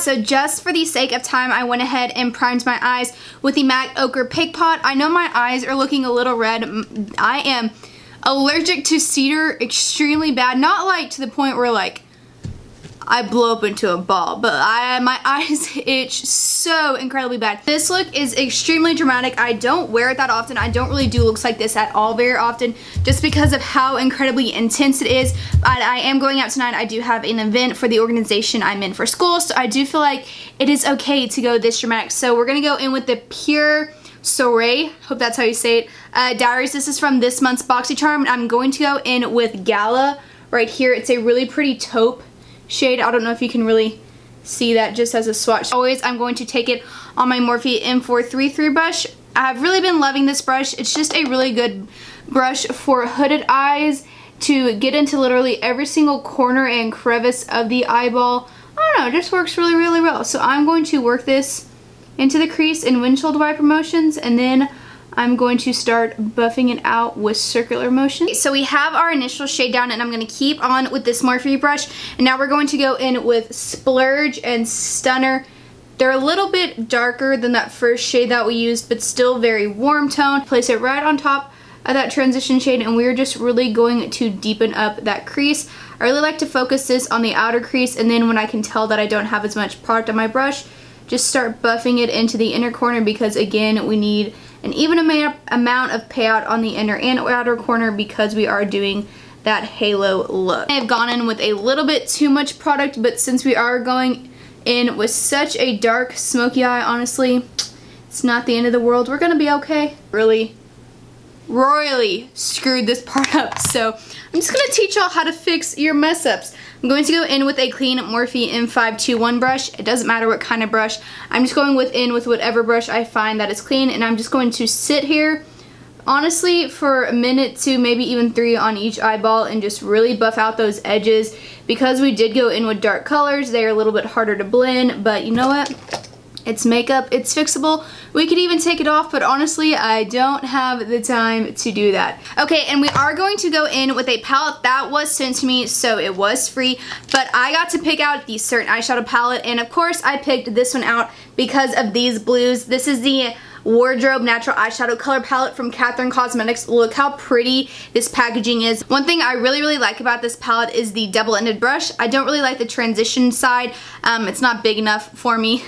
So just for the sake of time, I went ahead and primed my eyes with the MAC Ochre Pig Pot. I know my eyes are looking a little red. I am allergic to cedar extremely bad. Not like to the point where like I blow up into a ball, but my eyes itch so incredibly bad. This look is extremely dramatic. I don't wear it that often. I don't really do looks like this at all very often just because of how incredibly intense it is. But I am going out tonight. I do have an event for the organization I'm in for school, so I do feel like it is okay to go this dramatic. So we're gonna go in with the Pure Soiree, hope that's how you say it, Diaries. This is from this month's BoxyCharm. I'm going to go in with Gala right here. It's a really pretty taupe shade. I don't know if you can really see that just as a swatch. Always, I'm going to take it on my Morphe M433 brush. I've really been loving this brush. It's just a really good brush for hooded eyes to get into literally every single corner and crevice of the eyeball. I don't know, it just works really, really well. So I'm going to work this into the crease in windshield wiper motions, and then I'm going to start buffing it out with circular motion. So we have our initial shade down, and I'm going to keep on with this Morphe brush. And now we're going to go in with Splurge and Stunner. They're a little bit darker than that first shade that we used, but still very warm tone. Place it right on top of that transition shade, and we're just really going to deepen up that crease. I really like to focus this on the outer crease, and then when I can tell that I don't have as much product on my brush, just start buffing it into the inner corner, because again, we need an even amount of payout on the inner and outer corner because we are doing that halo look. I have gone in with a little bit too much product, but since we are going in with such a dark smoky eye, honestly, it's not the end of the world. We're gonna be okay. Really royally screwed this part up, so I'm just gonna teach y'all how to fix your mess ups. I'm going to go in with a clean Morphe M521 brush. It doesn't matter what kind of brush. I'm just going in with whatever brush I find that is clean, and I'm just going to sit here honestly for a minute to maybe even 3 on each eyeball and just really buff out those edges. Because we did go in with dark colors, they are a little bit harder to blend, but you know what? It's makeup, it's fixable. We could even take it off, but honestly, I don't have the time to do that. Okay, and we are going to go in with a palette that was sent to me, so it was free, but I got to pick out the certain eyeshadow palette, and of course, I picked this one out because of these blues. This is the Wardrobe Natural Eyeshadow Color Palette from Catherine Cosmetics. Look how pretty this packaging is. One thing I really like about this palette is the double-ended brush. I don't really like the transition side. It's not big enough for me,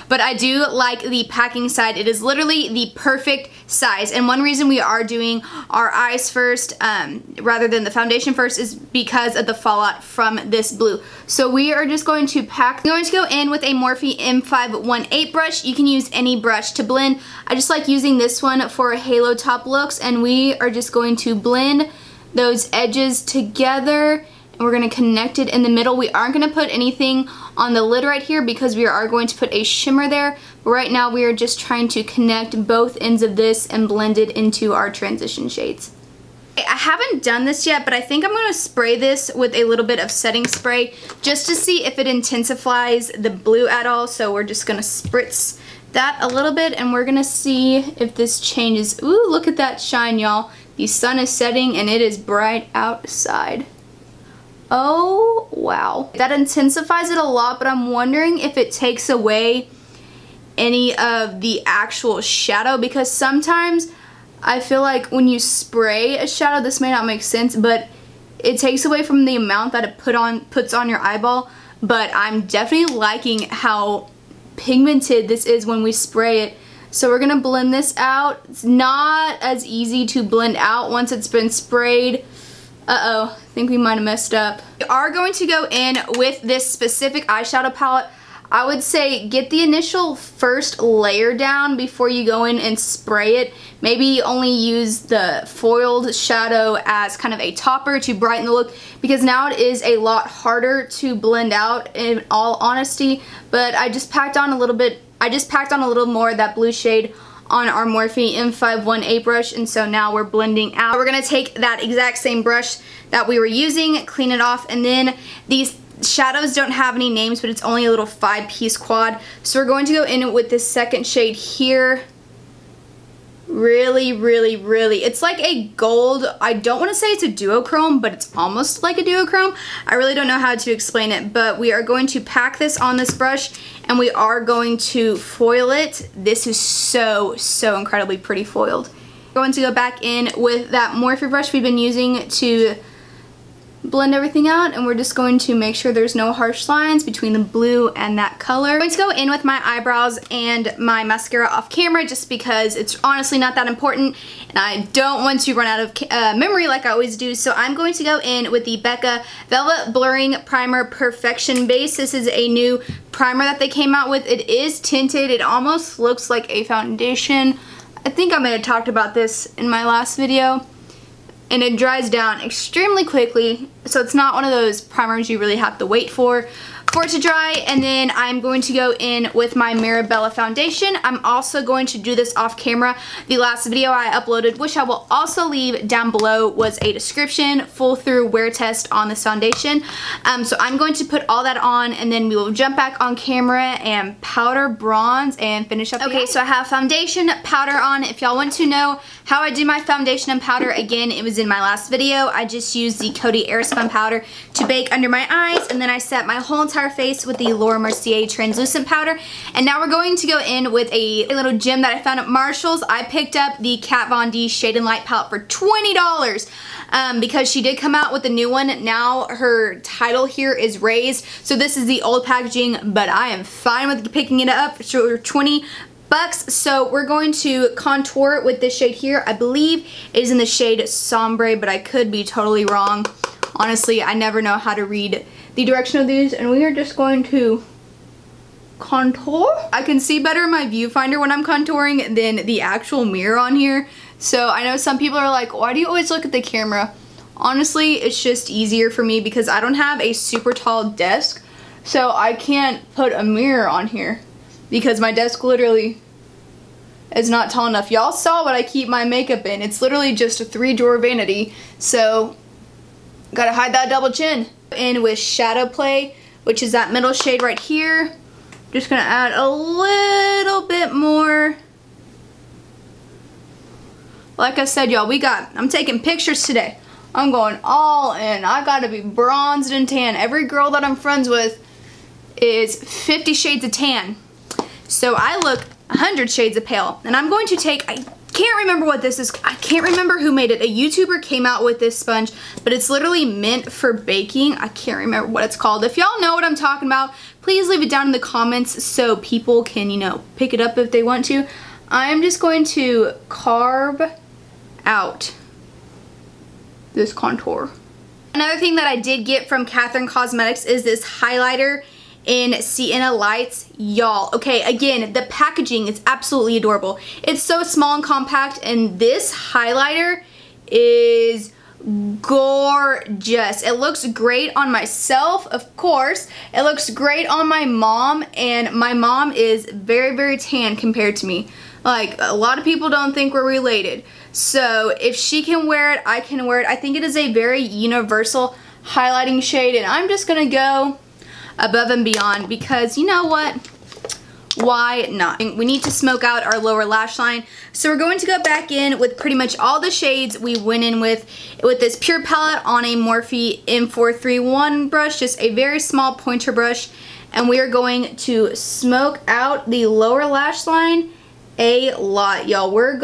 but I do like the packing side. It is literally the perfect size, and one reason we are doing our eyes first rather than the foundation first is because of the fallout from this blue. So we are just going to pack. I'm going to go in with a Morphe M518 brush. You can use any brush to blend. I just like using this one for halo top looks, and we are just going to blend those edges together, and we're going to connect it in the middle. We aren't going to put anything on the lid right here because we are going to put a shimmer there, but right now we are just trying to connect both ends of this and blend it into our transition shades. I haven't done this yet, but I think I'm going to spray this with a little bit of setting spray just to see if it intensifies the blue at all. So we're just going to spritz that a little bit, and we're gonna see if this changes. Ooh, look at that shine, y'all. The sun is setting and it is bright outside. Oh, wow. That intensifies it a lot, but I'm wondering if it takes away any of the actual shadow, because sometimes I feel like when you spray a shadow, this may not make sense, but it takes away from the amount that it puts on your eyeball. But I'm definitely liking how pigmented this is when we spray it. So we're gonna blend this out. It's not as easy to blend out once it's been sprayed. Uh-oh, I think we might have messed up. We are going to go in with this specific eyeshadow palette. I would say get the initial first layer down before you go in and spray it. Maybe only use the foiled shadow as kind of a topper to brighten the look, because now it is a lot harder to blend out, in all honesty. But I just packed on a little bit, more of that blue shade on our Morphe M518 brush, and so now we're blending out. We're gonna take that exact same brush that we were using, clean it off, and then these shadows don't have any names, but it's only a little 5-piece quad. So we're going to go in with this second shade here. Really, really, really, it's like a gold. I don't want to say it's a duochrome, but it's almost like a duochrome. I really don't know how to explain it, but we are going to pack this on this brush and we are going to foil it. This is so incredibly pretty foiled. We're going to go back in with that Morphe brush we've been using to blend everything out, and we're just going to make sure there's no harsh lines between the blue and that color. I'm going to go in with my eyebrows and my mascara off camera just because it's honestly not that important and I don't want to run out of memory like I always do. So I'm going to go in with the Becca Velvet Blurring Primer Perfection Base. This is a new primer that they came out with. It is tinted. It almost looks like a foundation. I think I may have talked about this in my last video. And it dries down extremely quickly, so it's not one of those primers you really have to wait for it to dry. And then I'm going to go in with my Mirabella Foundation. I'm also going to do this off camera. The last video I uploaded, which I will also leave down below, was a description, full through wear test on this foundation. So I'm going to put all that on and then we will jump back on camera and powder, bronze, and finish up. Okay, so I have foundation, powder on. If y'all want to know how I do my foundation and powder, again, it was in my last video. I just used the Coty Airspun powder to bake under my eyes, and then I set my whole entire face with the Laura Mercier translucent powder. And now we're going to go in with a little gem that I found at Marshall's. I picked up the Kat Von D Shade and Light palette for $20 because she did come out with a new one. Now her title here is Raised, so this is the old packaging, but I am fine with picking it up for $20. So we're going to contour it with this shade here. I believe it is in the shade Sombre, but I could be totally wrong. Honestly, I never know how to read the direction of these, and we are just going to contour. I can see better in my viewfinder when I'm contouring than the actual mirror on here. So I know some people are like, why do you always look at the camera? Honestly, it's just easier for me because I don't have a super tall desk, so I can't put a mirror on here because my desk literally is not tall enough. Y'all saw what I keep my makeup in. It's literally just a 3-drawer vanity, so gotta hide that double chin. In with Shadow Play, which is that middle shade right here. Just gonna add a little bit more. Like I said, y'all, I'm taking pictures today. I'm going all in. I gotta be bronzed and tan. Every girl that I'm friends with is 50 shades of tan. So I look 100 shades of pale. And I'm going to take, I can't remember what this is. I can't remember who made it. A YouTuber came out with this sponge, but it's literally meant for baking. I can't remember what it's called. If y'all know what I'm talking about, please leave it down in the comments so people can, you know, pick it up if they want to. I'm just going to carve out this contour. Another thing that I did get from Catherine Cosmetics is this highlighter in Sienna Lights. Y'all, okay, again, the packaging is absolutely adorable. It's so small and compact, and this highlighter is gorgeous. It looks great on myself, of course. It looks great on my mom, and my mom is very tan compared to me. Like, a lot of people don't think we're related. So if she can wear it, I can wear it. I think it is a very universal highlighting shade, and I'm just gonna go above and beyond because you know what? Why not? We need to smoke out our lower lash line. So we're going to go back in with pretty much all the shades we went in with this pure palette on a Morphe M431 brush, just a very small pointer brush. And we are going to smoke out the lower lash line a lot, y'all. We're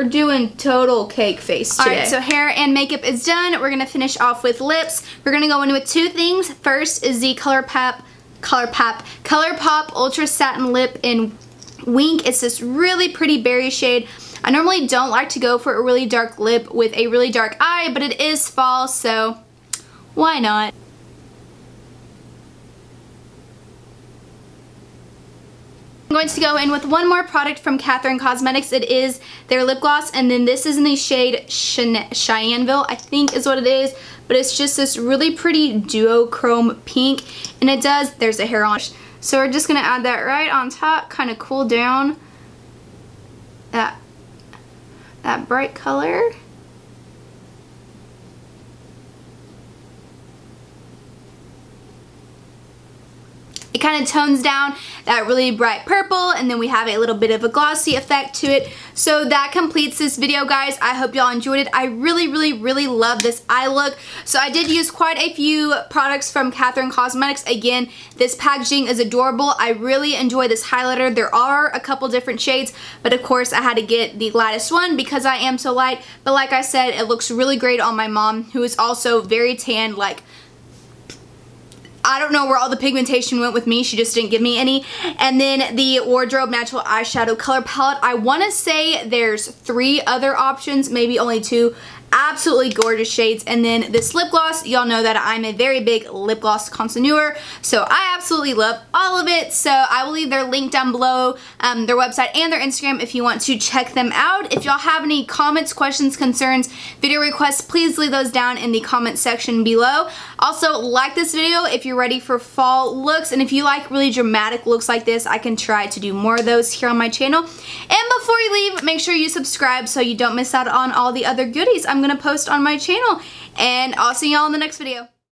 doing total cake face today. Alright, so hair and makeup is done. We're going to finish off with lips. We're going to go in with two things. First is the ColourPop Ultra Satin Lip in Wink. It's this really pretty berry shade. I normally don't like to go for a really dark lip with a really dark eye, but it is fall, so why not? I'm going to go in with one more product from Catherine Cosmetics. It is their lip gloss, and then this is in the shade Cheyenneville, I think is what it is, but it's just this really pretty duochrome pink, and there's a hair on it. So we're just going to add that right on top, kind of cool down that bright color. It kind of tones down that really bright purple, and then we have a little bit of a glossy effect to it. So that completes this video, guys. I hope y'all enjoyed it. I really love this eye look. So I did use quite a few products from Catherine Cosmetics. Again, this packaging is adorable. I really enjoy this highlighter. There are a couple different shades, but of course I had to get the lightest one because I am so light. But like I said, it looks really great on my mom, who is also very tan. Like, I don't know where all the pigmentation went with me. She just didn't give me any. And then the Wardrobe Natural Eyeshadow Color Palette. I want to say there's 3 other options, maybe only 2. Absolutely gorgeous shades. And then this lip gloss, y'all know that I'm a very big lip gloss connoisseur, so I absolutely love all of it. So I will leave their link down below, their website and their Instagram, if you want to check them out. If y'all have any comments, questions, concerns, video requests, please leave those down in the comment section below. Also, like this video if you're ready for fall looks, and if you like really dramatic looks like this, I can try to do more of those here on my channel. And before you leave, make sure you subscribe so you don't miss out on all the other goodies I'm gonna post on my channel. And I'll see y'all in the next video.